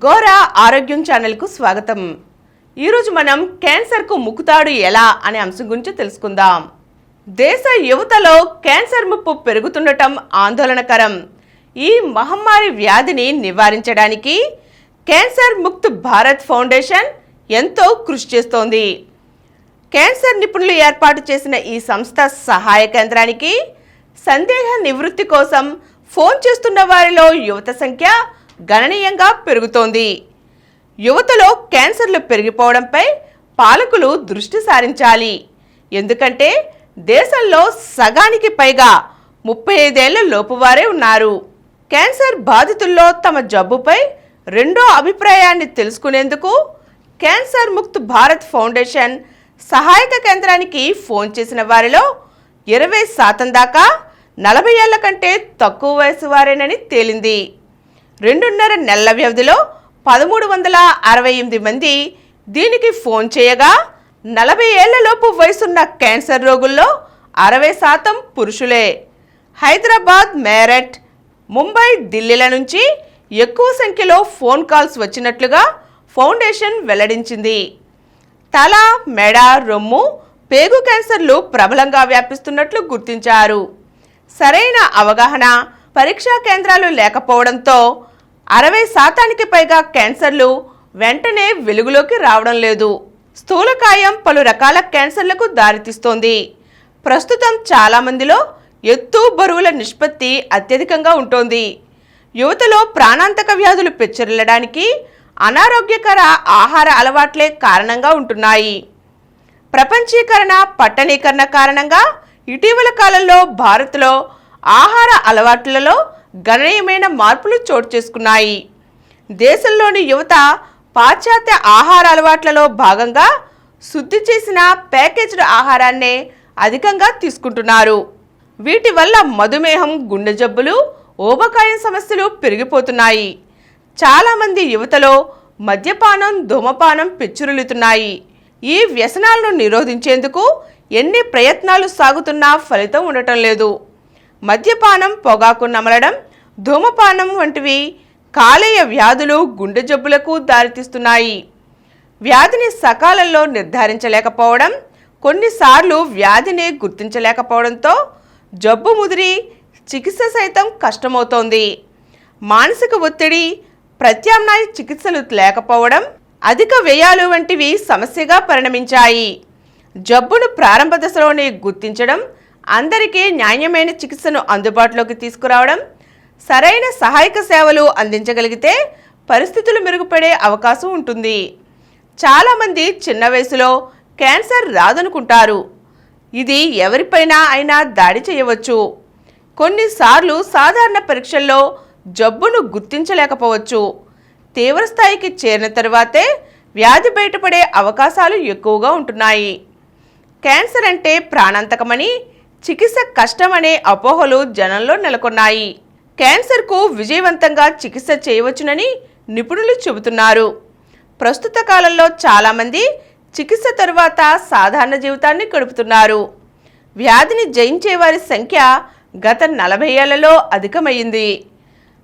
గోరా ఆరోగ్యం ఛానల్కు స్వాగతం. ఈరోజు మనం క్యాన్సర్కు ముక్కుతాడు ఎలా అనే అంశం గురించి తెలుసుకుందాం. దేశ యువతలో క్యాన్సర్ ముప్పు పెరుగుతుండటం ఆందోళనకరం. ఈ మహమ్మారి వ్యాధిని నివారించడానికి క్యాన్సర్ ముక్త్ భారత్ ఫౌండేషన్ ఎంతో కృషి చేస్తోంది. క్యాన్సర్ నిపుణులు ఏర్పాటు చేసిన ఈ సంస్థ సహాయ కేంద్రానికి సందేహ నివృత్తి కోసం ఫోన్ చేస్తున్న వారిలో యువత సంఖ్య గణనీయంగా పెరుగుతోంది. యువతలో క్యాన్సర్లు పెరిగిపోవడంపై పాలకులు దృష్టి సారించాలి. ఎందుకంటే దేశంలో సగానికి పైగా 35 ఏళ్ల లోపు వారే ఉన్నారు. క్యాన్సర్ బాధితుల్లో తమ జబ్బుపై రెండో అభిప్రాయాన్ని తెలుసుకునేందుకు క్యాన్సర్ ముక్త్ భారత్ ఫౌండేషన్ సహాయక కేంద్రానికి ఫోన్ చేసిన వారిలో 20% దాకా 40 ఏళ్ల కంటే తక్కువ వయసు వారేనని తేలింది. 2.5 నెలల వ్యవధిలో 1368 మంది దీనికి ఫోన్ చేయగా 40 ఏళ్లలోపు వయసున్న క్యాన్సర్ రోగుల్లో 60% పురుషులే. హైదరాబాద్, మేరట్, ముంబై, ఢిల్లీల నుంచి ఎక్కువ సంఖ్యలో ఫోన్ కాల్స్ వచ్చినట్లుగా ఫౌండేషన్ వెల్లడించింది. తల, మెడ, రొమ్ము, పేగు క్యాన్సర్లు ప్రబలంగా వ్యాపిస్తున్నట్లు గుర్తించారు. సరైన అవగాహన, పరీక్షా కేంద్రాలు లేకపోవడంతో 60% పైగా క్యాన్సర్లు వెంటనే వెలుగులోకి రావడం లేదు. స్థూలకాయం పలు రకాల క్యాన్సర్లకు దారితీస్తోంది. ప్రస్తుతం చాలా మందిలో ఎత్తు, బరువుల నిష్పత్తి అత్యధికంగా ఉంటోంది. యువతలో ప్రాణాంతక వ్యాధులు పెచ్చరిల్లడానికి అనారోగ్యకర ఆహార అలవాట్లే కారణంగా ఉంటున్నాయి. ప్రపంచీకరణ, పట్టణీకరణ కారణంగా ఇటీవల కాలంలో భారత్లో ఆహార అలవాట్లలో గణనీయమైన మార్పులు చోటు చేసుకున్నాయి. దేశంలోని యువత పాశ్చాత్య ఆహార అలవాట్లలో భాగంగా శుద్ధి చేసిన ప్యాకేజ్డ్ ఆహారాన్నే అధికంగా తీసుకుంటున్నారు. వీటి వల్ల మధుమేహం, గుండె జబ్బులు, ఊబకాయం సమస్యలు పెరిగిపోతున్నాయి. చాలామంది యువతలో మద్యపానం, ధూమపానం పెచ్చురులుతున్నాయి. ఈ వ్యసనాలను నిరోధించేందుకు ఎన్ని ప్రయత్నాలు సాగుతున్నా ఫలితం ఉండటం లేదు. మద్యపానం, పొగాకు నమలడం, ధూమపానం వంటివి కాలేయ వ్యాధులు, గుండె జబ్బులకు దారితీస్తున్నాయి. వ్యాధిని సకాలంలో నిర్ధారించలేకపోవడం, కొన్నిసార్లు వ్యాధిని గుర్తించలేకపోవడంతో జబ్బు ముదిరి చికిత్స సైతం కష్టమవుతోంది. మానసిక ఒత్తిడి, ప్రత్యామ్నాయ చికిత్సలు లేకపోవడం, అధిక వ్యయాలు వంటివి సమస్యగా పరిణమించాయి. జబ్బును ప్రారంభ దశలోనే గుర్తించడం, అందరికీ నాణ్యమైన చికిత్సను అందుబాటులోకి తీసుకురావడం, సరైన సహాయక సేవలు అందించగలిగితే పరిస్థితులు మెరుగుపడే అవకాశం ఉంటుంది. చాలామంది చిన్న వయసులో క్యాన్సర్ రాదనుకుంటారు. ఇది ఎవరిపైనా అయినా దాడి చేయవచ్చు. కొన్నిసార్లు సాధారణ పరీక్షల్లో జబ్బును గుర్తించలేకపోవచ్చు. తీవ్రస్థాయికి చేరిన తరువాతే వ్యాధి బయటపడే అవకాశాలు ఎక్కువగా ఉంటున్నాయి. క్యాన్సర్ అంటే ప్రాణాంతకమని, చికిత్స కష్టమనే అపోహలు జనంలో నెలకొన్నాయి. క్యాన్సర్కు విజయవంతంగా చికిత్స చేయవచ్చునని నిపుణులు చెబుతున్నారు. ప్రస్తుత కాలంలో చాలామంది చికిత్స తరువాత సాధారణ జీవితాన్ని గడుపుతున్నారు. వ్యాధిని జయించే వారి సంఖ్య గత 40 ఏళ్లలో అధికమైంది.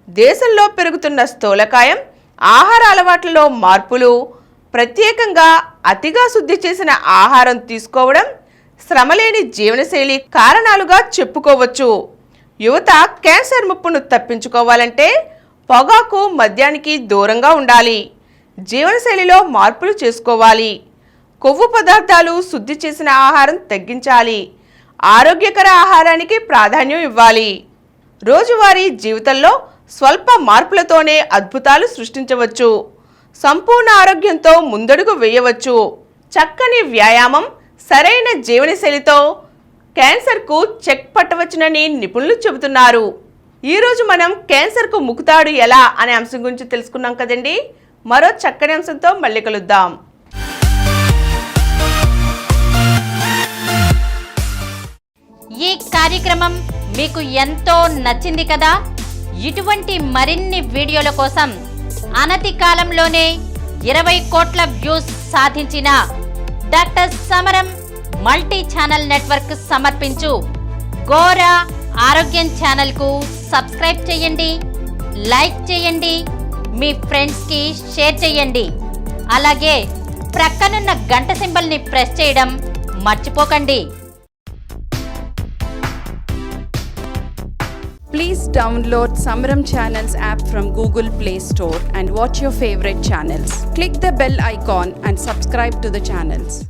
దేశంలో పెరుగుతున్న స్థూలకాయం, ఆహార అలవాట్లలో మార్పులు, ప్రత్యేకంగా అతిగా శుద్ధి చేసిన ఆహారం తీసుకోవడం, శ్రమలేని జీవనశైలి కారణాలుగా చెప్పుకోవచ్చు. యువత క్యాన్సర్ ముప్పును తప్పించుకోవాలంటే పొగాకు, మద్యానికి దూరంగా ఉండాలి. జీవనశైలిలో మార్పులు చేసుకోవాలి. కొవ్వు పదార్థాలు, శుద్ధి చేసిన ఆహారం తగ్గించాలి. ఆరోగ్యకర ఆహారానికి ప్రాధాన్యం ఇవ్వాలి. రోజువారీ జీవితంలో స్వల్ప మార్పులతోనే అద్భుతాలు సృష్టించవచ్చు. సంపూర్ణ ఆరోగ్యంతో ముందడుగు వేయవచ్చు. చక్కని వ్యాయామం, సరైన జీవనశైలితో క్యాన్సర్కు చెక్ పట్టవచ్చునని నిపుణులు చెబుతున్నారు. ఈరోజు మనం క్యాన్సర్కు ముక్కుతాడు ఎలా అనే అంశం గురించి తెలుసుకున్నాం కదండి. మరో చక్కని అంశంతో మళ్ళీ కలుద్దాం. ఈ కార్యక్రమం మీకు ఎంతో నచ్చింది కదా. ఇటువంటి మరిన్ని వీడియోల కోసం అనతి కాలంలోనే 20 కోట్ల వ్యూస్ సాధించిన డాక్టర్ సమరం మల్టీ ఛానల్ నెట్వర్క్ సమర్పించు గోరా ఆరోగ్యం ఛానల్కు సబ్స్క్రైబ్ చేయండి, లైక్ చేయండి. మీ ఫ్రెండ్స్కి షేర్ చేయండి. అలాగే ప్రక్కనున్న గంట సింబల్ని ప్రెస్ చేయడం మర్చిపోకండి. Please download Samaram Channels app from Google Play Store and watch your favorite channels. Click the bell icon and subscribe to the channels.